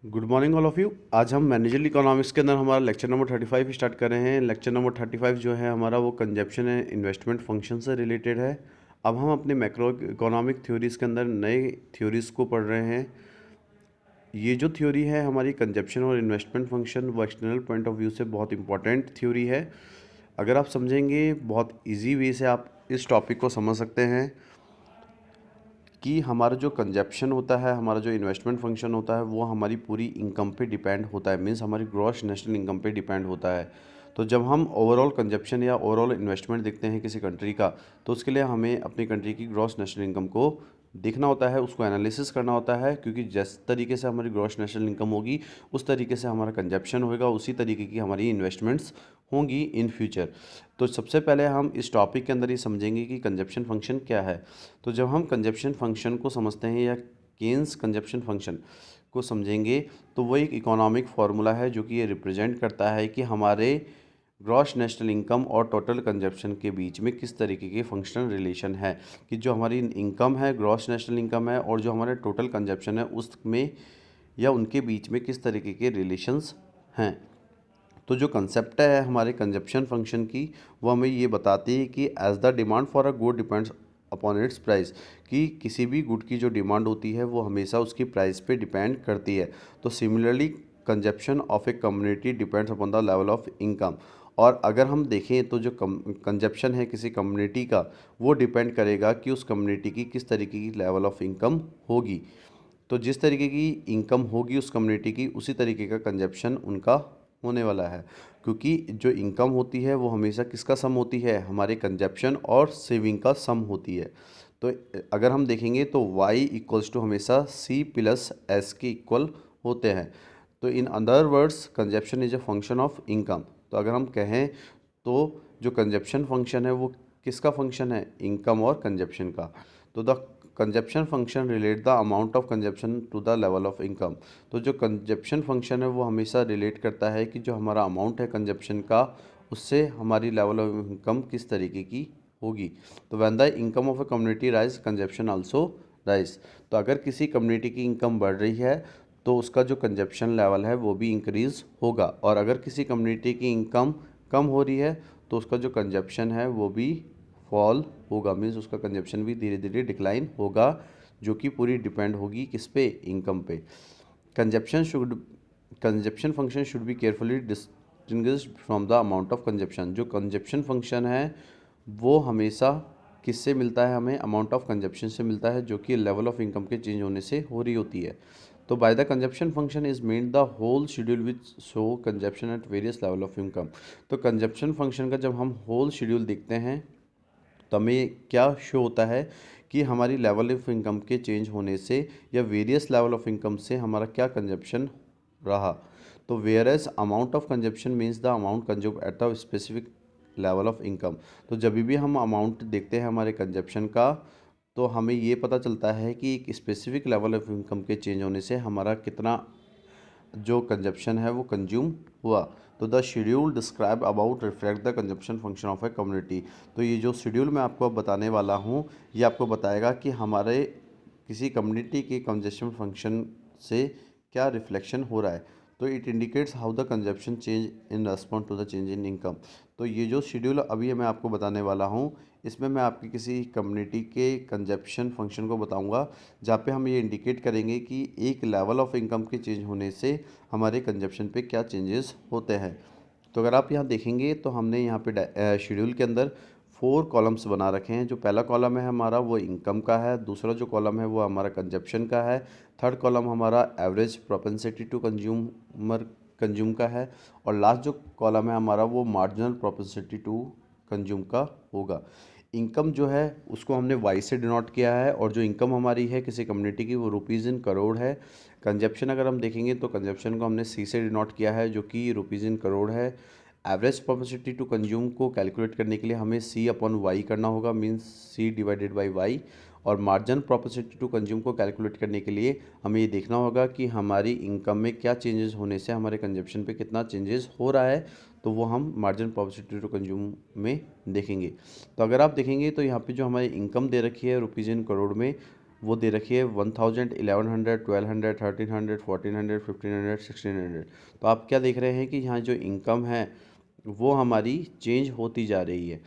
Good morning all of you. आज हम managerial economics के अंदर हमारा लेक्चर नंबर 35 स्टार्ट कर रहे हैं। लेक्चर नंबर 35 जो है हमारा वो कंजप्शन एंड इन्वेस्टमेंट फंक्शन से रिलेटेड है। अब हम अपने मैक्रो इकोनॉमिक थ्योरीज़ के अंदर नए थ्योरीज़ को पढ़ रहे हैं। ये जो थ्योरी है हमारी कंजप्शन और इन्वेस्टमेंट फंक्शन वो एक्सटर्नल पॉइंट ऑफ व्यू से बहुत इंपॉर्टेंट थ्योरी है। अगर आप समझेंगे बहुत ईजी वे से आप इस टॉपिक को समझ सकते हैं कि हमारा जो कंजप्शन होता है, हमारा जो इन्वेस्टमेंट फंक्शन होता है वो हमारी पूरी इनकम पे डिपेंड होता है, मीन्स हमारी ग्रॉस नेशनल इनकम पे डिपेंड होता है। तो जब हम ओवरऑल कंजप्शन या ओवरऑल इन्वेस्टमेंट देखते हैं किसी कंट्री का, तो उसके लिए हमें अपनी कंट्री की ग्रॉस नेशनल इनकम को देखना होता है, उसको एनालिसिस करना होता है, क्योंकि जिस तरीके से हमारी ग्रॉस नेशनल इनकम होगी उस तरीके से हमारा कंजप्शन होगा, उसी तरीके की हमारी इन्वेस्टमेंट्स होंगी इन फ्यूचर। तो सबसे पहले हम इस टॉपिक के अंदर ये समझेंगे कि कंजप्शन फंक्शन क्या है। तो जब हम कंजप्शन फंक्शन को समझते हैं या केन्स कंजप्शन फंक्शन को समझेंगे, तो वो एक इकोनॉमिक फार्मूला है जो कि ये रिप्रेजेंट करता है कि हमारे ग्रॉस नेशनल इनकम और टोटल कंजप्शन के बीच में किस तरीके के फंक्शनल रिलेशन है, कि जो हमारी इनकम है, ग्रॉस नेशनल इनकम है, और जो हमारे टोटल कंजप्शन है उसमें या उनके बीच में किस तरीके के रिलेशंस हैं। तो जो कंसेप्ट है हमारे कंजप्शन फंक्शन की, वो हमें ये बताती है कि as the demand for a good depends upon its price, कि किसी भी गुड की जो डिमांड होती है वो हमेशा उसकी प्राइस पे डिपेंड करती है। तो similarly consumption of a community depends upon the level of income. और अगर हम देखें तो जो कंजप्शन है किसी कम्युनिटी का, वो डिपेंड करेगा कि उस कम्युनिटी की किस तरीके की लेवल ऑफ इनकम होगी। तो जिस तरीके की इनकम होगी उस कम्युनिटी की, उसी तरीके का कंजप्शन उनका होने वाला है, क्योंकि जो इनकम होती है वो हमेशा किसका सम होती है, हमारे कंजप्शन और सेविंग का सम होती है। तो अगर हम देखेंगे तो y इक्वल्स टू हमेशा c प्लस एस के इक्वल होते हैं। तो in other words consumption is a function of income. तो अगर हम कहें तो जो कंजप्शन फंक्शन है वो किसका फंक्शन है, इनकम और कंजप्शन का। तो the consumption function relate the amount of consumption to the level of income. तो जो कंजप्शन फंक्शन है वो हमेशा रिलेट करता है कि जो हमारा अमाउंट है कंजप्शन का, उससे हमारी लेवल ऑफ इनकम किस तरीके की होगी। तो when the income of a community rise consumption also rise. तो अगर किसी कम्युनिटी की इनकम बढ़ रही है तो उसका जो कंजप्शन लेवल है वो भी इंक्रीज़ होगा, और अगर किसी कम्युनिटी की इनकम कम हो रही है तो उसका जो कंजप्शन है वो भी फॉल होगा, मीन्स उसका कंजप्शन भी धीरे धीरे डिक्लाइन होगा, जो कि पूरी डिपेंड होगी किस पे, इनकम पे। Consumption should consumption function should be carefully distinguished from the amount of consumption. जो कंजप्शन फंक्शन है वो हमेशा किससे मिलता है, हमें अमाउंट ऑफ कंजप्शन से मिलता है, जो कि लेवल ऑफ इनकम के चेंज होने से हो रही होती है। तो by the consumption function is made the whole schedule which show consumption at various level of income. तो कंजप्शन फंक्शन का जब हम होल शेड्यूल देखते हैं तो हमें क्या शो होता है कि हमारी लेवल ऑफ इनकम के चेंज होने से या वेरियस लेवल ऑफ इनकम से हमारा क्या कंजप्शन रहा। तो whereas amount of consumption means the amount consume at the specific level of income. तो जब भी हम अमाउंट देखते हैं हमारे कंजप्शन का, तो हमें ये पता चलता है कि एक स्पेसिफिक लेवल ऑफ इनकम के चेंज होने से हमारा कितना जो कंजप्शन है वो कंज्यूम हुआ। तो the schedule describe about reflect the consumption function of a community. तो ये जो शेड्यूल मैं आपको अब बताने वाला हूँ ये आपको बताएगा कि हमारे किसी कम्युनिटी के कंजप्शन फंक्शन से क्या रिफ्लेक्शन हो रहा है। तो it indicates how the consumption change in response to the change in income. तो ये जो शेड्यूल अभी मैं आपको बताने वाला हूँ, इसमें मैं आपकी किसी कम्युनिटी के कंजप्शन फंक्शन को बताऊंगा, जहाँ पे हम ये इंडिकेट करेंगे कि एक लेवल ऑफ इनकम के चेंज होने से हमारे कंजप्शन पे क्या चेंजेस होते हैं। तो अगर आप यहाँ देखेंगे तो हमने यहाँ पे शेड्यूल के अंदर 4 कॉलम्स बना रखे हैं। जो पहला कॉलम है हमारा वो इनकम का है, दूसरा जो कॉलम है वो हमारा कंजप्शन का है, थर्ड कॉलम हमारा एवरेज प्रोपेंसिटी टू कंज्यूम का है, और लास्ट जो कॉलम है हमारा वो मार्जिनल प्रोपेंसिटी टू कंज्यूम का होगा। इनकम जो है उसको हमने वाई से डिनोट किया है, और जो इनकम हमारी है किसी कम्युनिटी की वो रुपीज़ इन करोड़ है। कंजप्शन अगर हम देखेंगे तो कंजप्शन को हमने सी से डिनोट किया है, जो कि रुपीज़ इन करोड़ है। एवरेज प्रोपेंसिटी टू कंज्यूम को कैलकुलेट करने के लिए हमें सी अपॉन वाई करना होगा, means C divided by Y. और मार्जिन प्रोपेंसिटी टू कंज्यूम को कैलकुलेट करने के लिए हमें ये देखना होगा कि हमारी इनकम में क्या चेंजेस होने से हमारे कंजप्शन पे कितना चेंजेस हो रहा है। तो वो हम मार्जिन प्रोपेंसिटी टू कंज्यूम में देखेंगे। तो अगर आप देखेंगे तो यहाँ पे जो हमारी इनकम दे रखी है रुपीज़ इन करोड़ में, वो दे रखी है 1000, 1100, 1200, 1300, 1400, 1500, 1600। तो आप क्या देख रहे हैं कि यहाँ जो इनकम है वो हमारी चेंज होती जा रही है।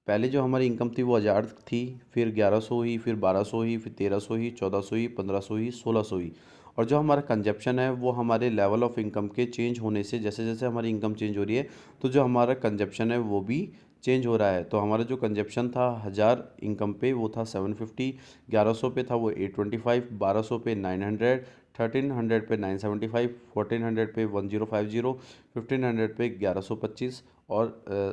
पहले जो हमारी इनकम थी वो 1000 थी, फिर 1100 हुई, फिर 1200 हुई, फिर 1300 हुई, 1400 हुई, 1500 हुई, 1600 हुई। और जो हमारा कंजप्शन है वो हमारे लेवल ऑफ इनकम के चेंज होने से, जैसे जैसे हमारी इनकम चेंज हो रही है तो जो हमारा कंजप्शन है वो भी चेंज हो रहा है। तो हमारा जो कंजप्शन था 1000 इनकम पे वो था 750, 1100 पे था वो 825, 1200 पे 900, 1300 पे 975, 1400 पे 1050, 1500 पे 1125 और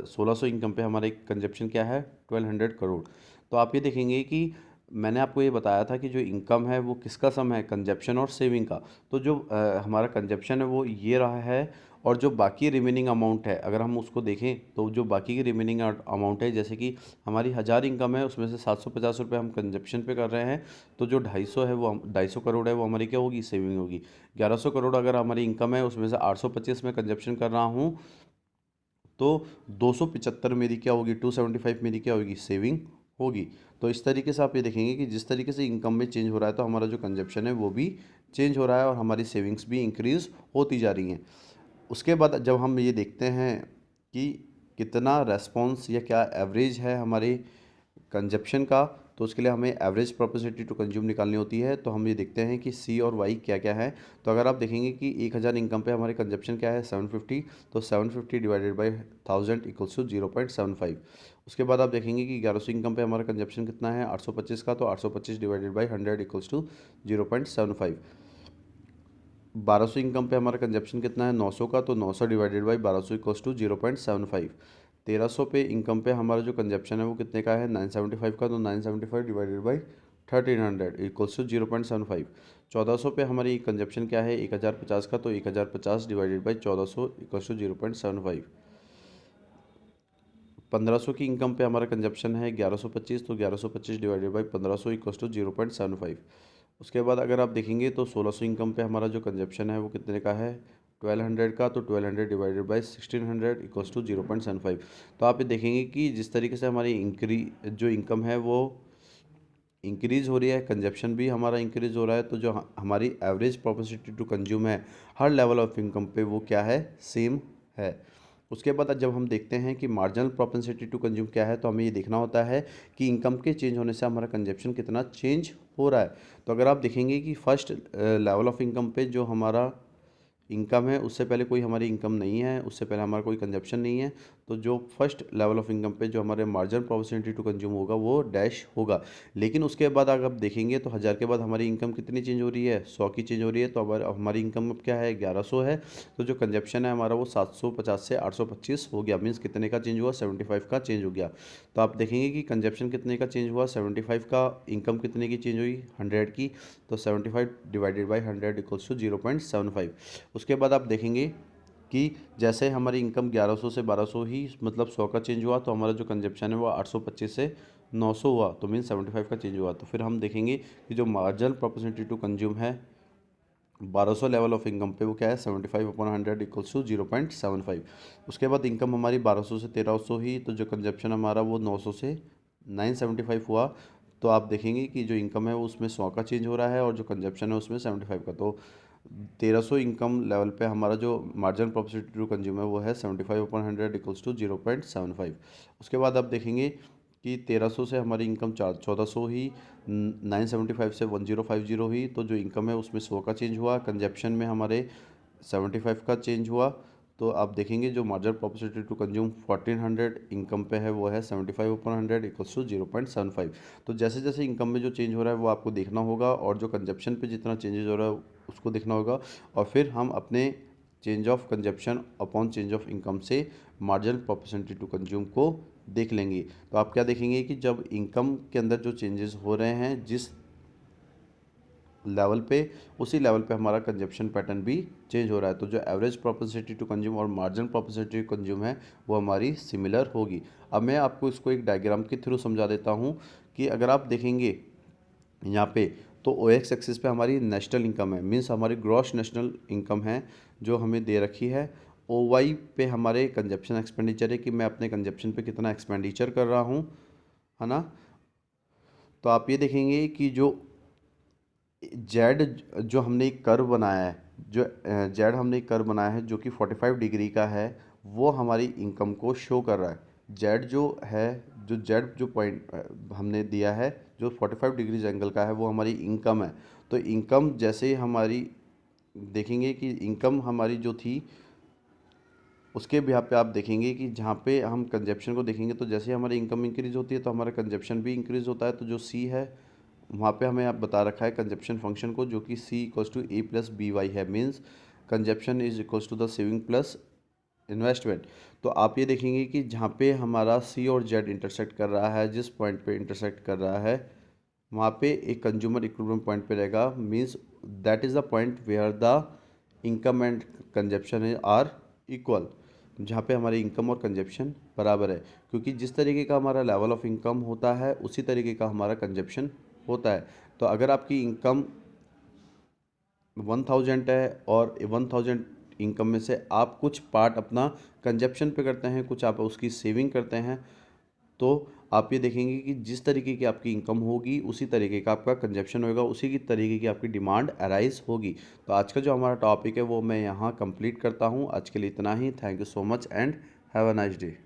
1600 इनकम पे हमारा एक कंजप्शन क्या है 1200 करोड़। तो आप ये देखेंगे कि मैंने आपको ये बताया था कि जो इनकम है वो किसका सम है, कंजप्शन और सेविंग का। तो जो हमारा कंजप्शन है वो ये रहा है, और जो बाकी रिमेनिंग अमाउंट है अगर हम उसको देखें तो जो बाकी की रिमेनिंग अमाउंट है, जैसे कि हमारी 1000 इनकम है उसमें से 750 रुपये हम कंजप्शन पे कर रहे हैं, तो जो 250 है वो 250 करोड़ है वो हमारी क्या होगी, सेविंग होगी। 1100 करोड़ अगर हमारी इनकम है उसमें से 825 में कंजप्शन कर रहा हूँ, तो 275 मेरी क्या होगी, 275 मेरी क्या होगी, सेविंग होगी। तो इस तरीके से आप ये देखेंगे कि जिस तरीके से इनकम में चेंज हो रहा है तो हमारा जो कंजप्शन है वो भी चेंज हो रहा है और हमारी सेविंग्स भी इंक्रीज़ होती जा रही हैं। उसके बाद जब हम ये देखते हैं कि कितना रेस्पॉन्स या क्या एवरेज है हमारे कंजप्शन का, तो उसके लिए हमें एवरेज प्रोपेंसिटी टू कंज्यूम निकालनी होती है। तो हम ये देखते हैं कि सी और वाई क्या क्या है। तो अगर आप देखेंगे कि 1000 इनकम पे हमारे कंजप्शन क्या है 750, तो 750 डिवाइडेड बाई 1000 इक्वल्स टू 0.75। उसके बाद आप देखेंगे कि 1100 इनकम पे हमारा कंजप्शन कितना है 825 का, तो 825 divided by 100 equals to 0.75। 1200 income पे हमारा कंजप्शन कितना है 900 का, तो 900 डिवाइडेड बाई 1200 इक्वल्स टू 0.75। 1300 पे इनकम पे हमारा जो कंजप्शन है वो कितने का है 975 का, तो 975 डिवाइडेड बाई 1300 इक्वल्स टू 0.75। 1400 पे हमारी कंजप्शन क्या है 1050 का, तो 1050 डिवाइडेड बाई 1400 इक्वल्स टू 0.75। 1500 की इनकम पे हमारा कंजप्शन है 1125, तो 1125 डिवाइडेड बाई 1500 इक्वल्स टू 0.75। उसके बाद अगर आप देखेंगे तो 1600 इनकम पे हमारा जो कंजप्शन है वो कितने का है 1200 का, तो 1200 डिवाइडेड बाई 1600 इक्वल्स टू 0.75। तो आप ये देखेंगे कि जिस तरीके से हमारी जो इनकम है वो इंक्रीज़ हो रही है, कंजप्शन भी हमारा इंक्रीज़ हो रहा है, तो जो हमारी एवरेज प्रोपेंसिटी टू कंज्यूम है हर लेवल ऑफ इनकम पे वो क्या है, सेम है। उसके बाद जब हम देखते हैं कि मार्जिनल प्रोपेंसिटी टू कंज्यूम क्या है, तो हमें ये देखना होता है कि इनकम के चेंज होने से हमारा कंजप्शन कितना चेंज हो रहा है। तो अगर आप देखेंगे कि फर्स्ट लेवल ऑफ इनकम पे जो हमारा इनकम है उससे पहले कोई हमारी इनकम नहीं है, उससे पहले हमारा कोई कंजप्शन नहीं है, तो जो फर्स्ट लेवल ऑफ इनकम पे जो हमारे मार्जिनल प्रोपेंसिटी टू कंज्यूम होगा वो डैश होगा। लेकिन उसके बाद अगर आप देखेंगे तो 1000 के बाद हमारी इनकम कितनी चेंज हो रही है 100 की चेंज हो रही है, तो हमारी इनकम अब क्या है 1100 है, तो जो कंजप्शन है हमारा वो 750 से 825 हो गया, मीन्स कितने का चेंज हुआ 75 का चेंज हो गया। तो आप देखेंगे कि कंजप्शन कितने का चेंज हुआ 75 का, इनकम कितने की चेंज हुई 100 की, तो 75 डिवाइडेड बाई 100 इक्वल्स टू 0.75। उसके बाद आप देखेंगे कि जैसे हमारी इनकम 1100 से 1200 ही मतलब 100 का चेंज हुआ, तो हमारा जो कंजप्शन है वो 825 से 900 हुआ, तो मीन 75 का चेंज हुआ। तो फिर हम देखेंगे कि जो मार्जिनल प्रोपेंसिटी टू कंज्यूम है 1200 लेवल ऑफ इनकम पे वो क्या है 75/100 इक्वल्स टू 0.75। उसके बाद इनकम हमारी 1200 से 1300 ही, तो जो कंजप्शन हमारा वो 900 से 975 हुआ। तो आप देखेंगे कि जो इनकम है वो उसमें 100 का चेंज हो रहा है और जो कंजप्शन है उसमें 75 का। तो 1300 इनकम लेवल पे हमारा जो मार्जिनल प्रोपेंसिटी टू कंज्यूम है वो है 75/100 इक्वल्स टू 0.75। उसके बाद आप देखेंगे कि 1300 से हमारी इनकम 1400 ही, 975 से 1050 हुई, तो जो इनकम है उसमें 100 का चेंज हुआ, कंजप्शन में हमारे 75 का चेंज हुआ। तो आप देखेंगे जो marginal propensity to consume 1400 income पे है वो है 75/100 इक्वल्स टू 0.75। तो जैसे जैसे इनकम में जो चेंज हो रहा है वो आपको देखना होगा, और जो कंजप्शन पे जितना चेंजेस हो रहा है उसको देखना होगा, और फिर हम अपने change of consumption upon change of income से मार्जिनल प्रोपेंसिटी टू कंज्यूम को देख लेंगे। तो आप क्या देखेंगे कि जब इनकम के अंदर जो चेंजेस हो रहे हैं जिस लेवल पे, उसी लेवल पे हमारा कंजप्शन पैटर्न भी चेंज हो रहा है। तो जो एवरेज प्रोपेंसिटी टू कंज्यूम और मार्जिनल प्रोपेंसिटी टू कंज्यूम है वो हमारी सिमिलर होगी। अब मैं आपको इसको एक डायग्राम के थ्रू समझा देता हूँ कि अगर आप देखेंगे यहाँ पे, तो ओ एक्स एक्सिस पे हमारी नेशनल इनकम है, मीन्स हमारी ग्रॉस नेशनल इनकम है जो हमें दे रखी है। ओ वाई पे हमारे कंजप्शन एक्सपेंडिचर है कि मैं अपने कंजप्शन पे कितना एक्सपेंडिचर कर रहा हूँ, है ना। तो आप ये देखेंगे कि जो जेड जो हमने एक कर्व बनाया है, जो जेड हमने एक कर्व बनाया है जो कि 45 डिग्री का है, वो हमारी इनकम को शो कर रहा है। जेड जो है, जो जेड जो पॉइंट हमने दिया है, जो 45 डिग्रीज एंगल का है, वो हमारी इनकम है। तो इनकम जैसे ही हमारी देखेंगे कि इनकम हमारी जो थी, उसके बिहाफ पे आप देखेंगे कि जहाँ पे हम कंजप्शन को देखेंगे, तो जैसे ही हमारी इनकम इंक्रीज़ होती है तो हमारा कंजप्शन भी इंक्रीज़ होता है। तो जो सी है, वहाँ पे हमें आप बता रखा है कंजप्शन फंक्शन को, जो कि C equals to A plus B Y है। Means consumption is equals to the saving plus investment. तो आप ये देखेंगे कि जहाँ पे हमारा सी और जेड इंटरसेक्ट कर रहा है, जिस पॉइंट पे इंटरसेक्ट कर रहा है, वहाँ पे एक कंज्यूमर इक्विलिब्रियम पॉइंट पे रहेगा। Means that is the point where the income and consumption are equal, जहाँ पे हमारी इनकम और कंजप्शन बराबर है। क्योंकि जिस तरीके का हमारा लेवल ऑफ इनकम होता है, उसी तरीके का हमारा कंजप्शन होता है। तो अगर आपकी इनकम 1000 है और 1000 इनकम में से आप कुछ पार्ट अपना कंजप्शन पे करते हैं, कुछ आप उसकी सेविंग करते हैं, तो आप ये देखेंगे कि जिस तरीके की आपकी इनकम होगी, उसी तरीके का आपका कंजप्शन होगा, उसी की तरीके की आपकी डिमांड अराइज होगी। तो आज का जो हमारा टॉपिक है वो मैं यहाँ कंप्लीट करता हूँ। आज के लिए इतना ही। Thank you so much and have a nice day.